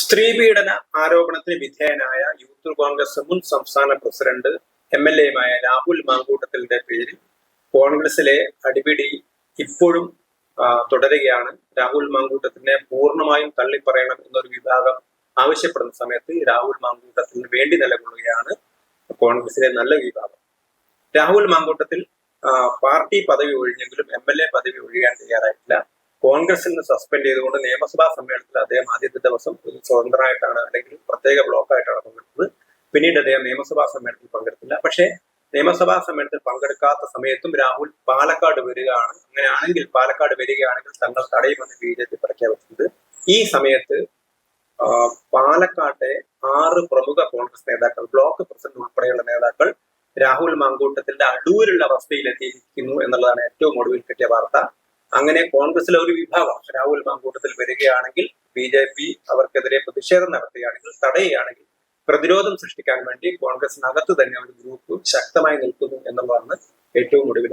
സ്ത്രീപീഡന ആരോപണത്തിന് വിധേയനായ യൂത്ത് കോൺഗ്രസ് മുൻ സംസ്ഥാന പ്രസിഡന്റ് MLA-യുമായ രാഹുൽ മാങ്കൂട്ടത്തിന്റെ പേരിൽ കോൺഗ്രസിലെ അടിപിടി ഇപ്പോഴും തുടരുകയാണ്. രാഹുൽ മാങ്കൂട്ടത്തിനെ പൂർണ്ണമായും തള്ളിപ്പറയണം എന്നൊരു വിഭാഗം ആവശ്യപ്പെടുന്ന സമയത്ത് രാഹുൽ മാങ്കൂട്ടത്തിന് വേണ്ടി നിലകൊള്ളുകയാണ് കോൺഗ്രസിലെ നല്ല വിഭാഗം. രാഹുൽ മാങ്കൂട്ടത്തിൽ പാർട്ടി പദവി ഒഴിഞ്ഞെങ്കിലും MLA പദവി ഒഴിയാൻ തയ്യാറായിട്ടില്ല. കോൺഗ്രസിൽ നിന്ന് സസ്പെൻഡ് ചെയ്തുകൊണ്ട് നിയമസഭാ സമ്മേളനത്തിൽ അദ്ദേഹം ആദ്യത്തെ ദിവസം സ്വതന്ത്രമായിട്ടാണ് അല്ലെങ്കിൽ പ്രത്യേക ബ്ലോക്കായിട്ടാണ് പങ്കെടുത്തത്. പിന്നീട് അദ്ദേഹം നിയമസഭാ സമ്മേളനത്തിൽ പങ്കെടുത്തില്ല. പക്ഷേ നിയമസഭാ സമ്മേളനത്തിൽ പങ്കെടുക്കാത്ത സമയത്തും രാഹുൽ പാലക്കാട് വരികയാണ്. അങ്ങനെയാണെങ്കിൽ പാലക്കാട് വരികയാണെങ്കിൽ തങ്ങൾ തടയുമെന്ന് BJP പ്രഖ്യാപിച്ചത്. ഈ സമയത്ത് പാലക്കാട്ടെ 6 പ്രമുഖ കോൺഗ്രസ് നേതാക്കൾ, ബ്ലോക്ക് പ്രസിഡന്റ് ഉൾപ്പെടെയുള്ള നേതാക്കൾ രാഹുൽ മാങ്കൂട്ടത്തിന്റെ അടൂരുള്ള അവസ്ഥയിലെത്തിയിരിക്കുന്നു എന്നുള്ളതാണ് ഏറ്റവും ഒടുവിൽ കിട്ടിയ വാർത്ത. അങ്ങനെ കോൺഗ്രസിലെ ഒരു വിഭാഗം രാഹുൽ മാങ്കൂട്ടത്തിൽ വരികയാണെങ്കിൽ BJP അവർക്കെതിരെ പ്രതിഷേധം നടത്തുകയാണെങ്കിൽ, തടയുകയാണെങ്കിൽ പ്രതിരോധം സൃഷ്ടിക്കാൻ വേണ്ടി കോൺഗ്രസിനകത്ത് തന്നെ ഒരു ഗ്രൂപ്പ് ശക്തമായി നിൽക്കുന്നു എന്നുള്ളതാണ് ഏറ്റവും ഒടുവിൽ